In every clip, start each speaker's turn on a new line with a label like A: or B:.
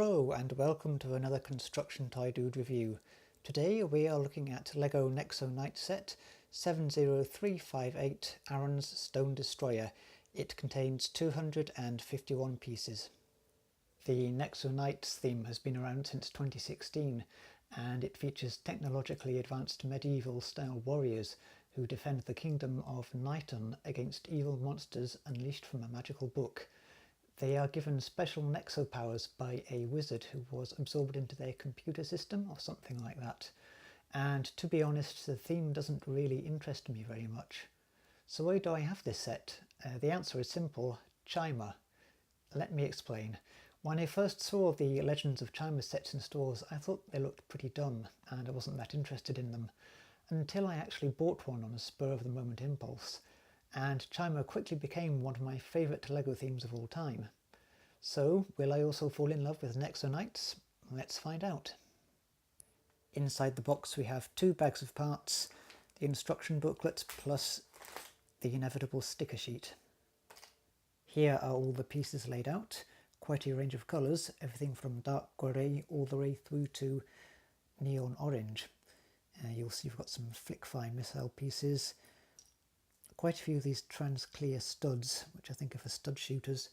A: Hello and welcome to another Construction Toy Dude review. Today we are looking at Lego Nexo Knights set 70358 Aaron's Stone Destroyer. It contains 251 pieces. The Nexo Knights theme has been around since 2016 and it features technologically advanced medieval style warriors who defend the kingdom of Knighton against evil monsters unleashed from a magical book. They are given special Nexo powers by a wizard who was absorbed into their computer system or something like that. And to be honest, the theme doesn't really interest me very much. So why do I have this set? The answer is simple: Chimer. Let me explain. When I first saw the Legends of Chimer sets in stores, I thought they looked pretty dumb and I wasn't that interested in them, until I actually bought one on a spur of the moment impulse. And Chimer quickly became one of my favourite LEGO themes of all time. So, will I also fall in love with Nexo Knights? Let's find out. Inside the box we have 2 bags of parts, the instruction booklet plus the inevitable sticker sheet. Here are all the pieces laid out, quite a range of colours, everything from dark grey all the way through to neon orange. You'll see we've got some flick-fire missile pieces, quite a few of these trans-clear studs, which I think are for stud shooters.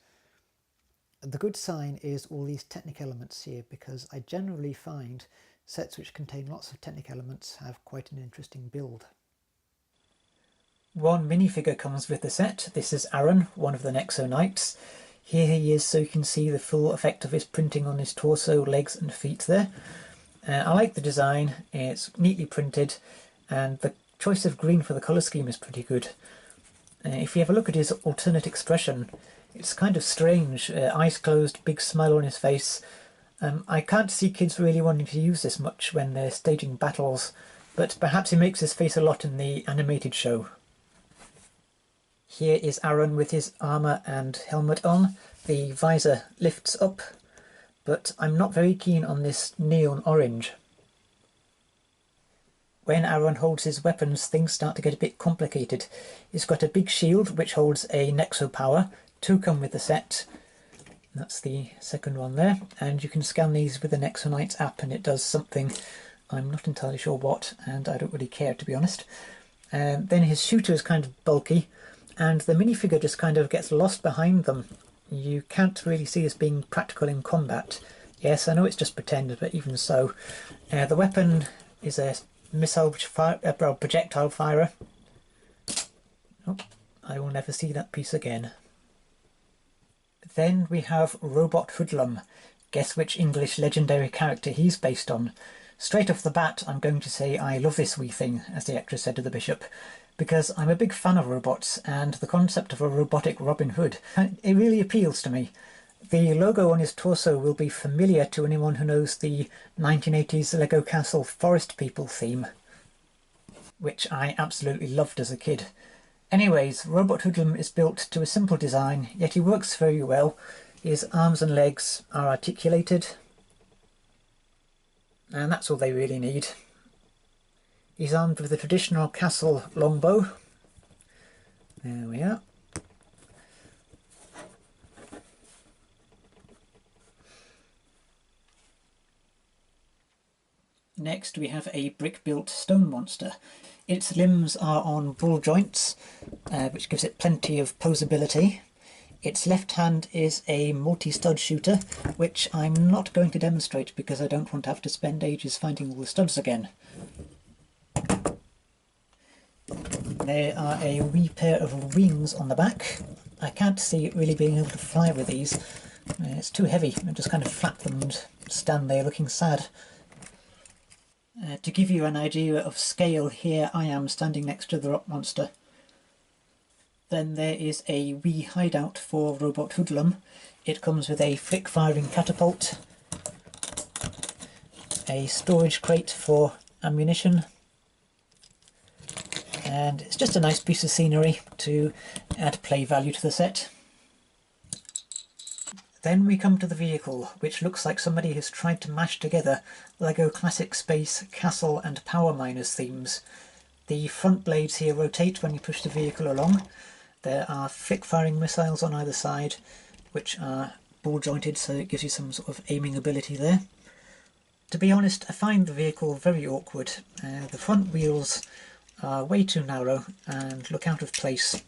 A: The good sign is all these Technic elements here, because I generally find sets which contain lots of Technic elements have quite an interesting build. One minifigure comes with the set. This is Aaron, one of the Nexo Knights. Here he is so you can see the full effect of his printing on his torso, legs and feet there. I like the design, it's neatly printed and the choice of green for the colour scheme is pretty good. If you have a look at his alternate expression, it's kind of strange. Eyes closed, big smile on his face. I can't see kids really wanting to use this much when they're staging battles, but perhaps he makes his face a lot in the animated show. Here is Aaron with his armour and helmet on. The visor lifts up, but I'm not very keen on this neon orange. When Aaron holds his weapons, things start to get a bit complicated. He's got a big shield which holds a Nexo power. 2 come with the set. That's the second one there. And you can scan these with the Nexo Knights app and it does something. I'm not entirely sure what, and I don't really care, to be honest. Then his shooter is kind of bulky, and the minifigure just kind of gets lost behind them. You can't really see this being practical in combat. Yes, I know it's just pretend, but even so. The weapon is a projectile firer. Oh, I will never see that piece again. Then we have Robot Hoodlum. Guess which English legendary character he's based on. Straight off the bat I'm going to say I love this wee thing, as the actress said to the bishop, because I'm a big fan of robots and the concept of a robotic Robin Hood, it really appeals to me. The logo on his torso will be familiar to anyone who knows the 1980s Lego Castle Forest People theme, which I absolutely loved as a kid. Anyways, Robot Hoodlum is built to a simple design, yet he works very well. His arms and legs are articulated, and that's all they really need. He's armed with the traditional castle longbow. There we are. Next we have a brick-built stone monster. Its limbs are on ball joints, which gives it plenty of posability. Its left hand is a multi-stud shooter, which I'm not going to demonstrate because I don't want to have to spend ages finding all the studs again. There are a wee pair of wings on the back. I can't see it really being able to fly with these. It's too heavy. I just kind of flap them and stand there looking sad. To give you an idea of scale, here I am standing next to the rock monster. Then there is a wee hideout for Robot Hoodlum. It comes with a flick-firing catapult, a storage crate for ammunition, and it's just a nice piece of scenery to add play value to the set. Then we come to the vehicle, which looks like somebody has tried to mash together LEGO Classic Space, Castle and Power Miners themes. The front blades here rotate when you push the vehicle along. There are flick-firing missiles on either side, which are ball jointed, so it gives you some sort of aiming ability there. To be honest, I find the vehicle very awkward. The front wheels are way too narrow and look out of place.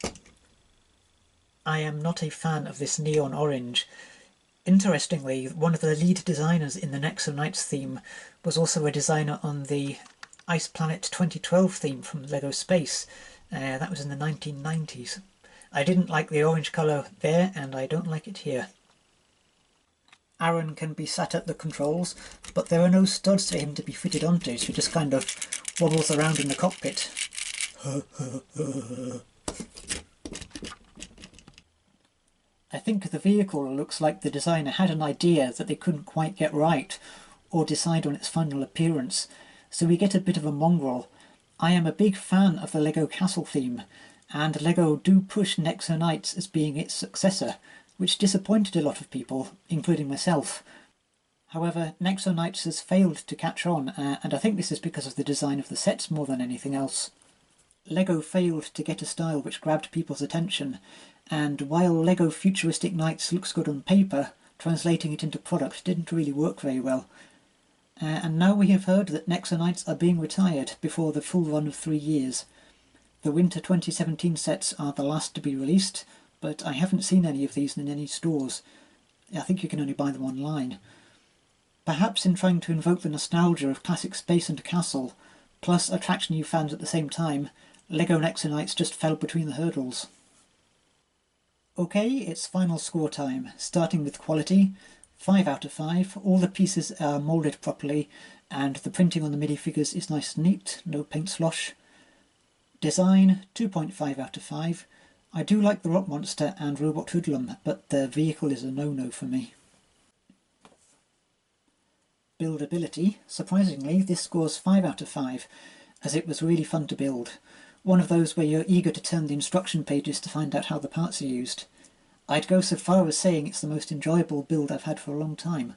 A: I am not a fan of this neon orange. Interestingly, one of the lead designers in the Nexo Knights theme was also a designer on the Ice Planet 2012 theme from Lego Space. That was in the 1990s. I didn't like the orange colour there, and I don't like it here. Aaron can be sat at the controls, but there are no studs for him to be fitted onto, so he just kind of wobbles around in the cockpit. I think the vehicle looks like the designer had an idea that they couldn't quite get right, or decide on its final appearance, so we get a bit of a mongrel. I am a big fan of the Lego Castle theme, and Lego do push Nexo Knights as being its successor, which disappointed a lot of people, including myself. However, Nexo Knights has failed to catch on, and I think this is because of the design of the sets more than anything else. Lego failed to get a style which grabbed people's attention, and while Lego Futuristic Knights looks good on paper, translating it into product didn't really work very well. And now we have heard that Nexo Knights are being retired before the full run of 3 years. The Winter 2017 sets are the last to be released, but I haven't seen any of these in any stores. I think you can only buy them online. Perhaps in trying to invoke the nostalgia of classic space and castle, plus attract new fans at the same time, Lego Nexo Knights just fell between the hurdles. Okay, it's final score time, starting with quality. 5 out of 5, all the pieces are moulded properly, and the printing on the minifigures is nice and neat, no paint slosh. Design, 2.5 out of 5. I do like the Rock Monster and Robot Hoodlum, but the vehicle is a no-no for me. Buildability, surprisingly, this scores 5 out of 5, as it was really fun to build. One of those where you're eager to turn the instruction pages to find out how the parts are used. I'd go so far as saying it's the most enjoyable build I've had for a long time.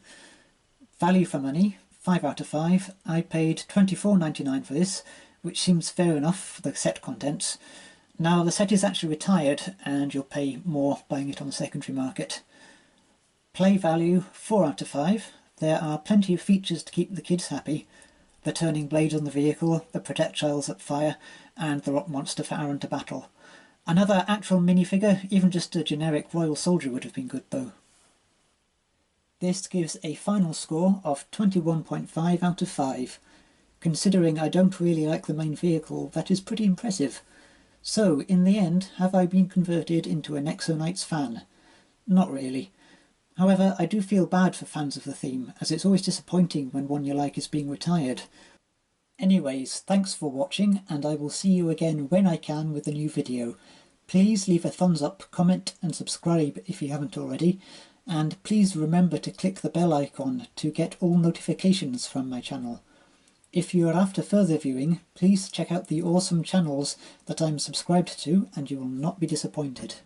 A: Value for money, 5 out of 5. I paid $24.99 for this, which seems fair enough for the set contents. Now the set is actually retired, and you'll pay more buying it on the secondary market. Play value, 4 out of 5. There are plenty of features to keep the kids happy. The turning blades on the vehicle, the projectiles that fire, and the Rock Monster for Aaron to battle. Another actual minifigure, even just a generic Royal Soldier would have been good though. This gives a final score of 21.5 out of 5. Considering I don't really like the main vehicle, that is pretty impressive. So, in the end, have I been converted into a Nexo Knights fan? Not really. However, I do feel bad for fans of the theme, as it's always disappointing when one you like is being retired. Anyways, thanks for watching, and I will see you again when I can with a new video. Please leave a thumbs up, comment and subscribe if you haven't already, and please remember to click the bell icon to get all notifications from my channel. If you are after further viewing, please check out the awesome channels that I'm subscribed to and you will not be disappointed.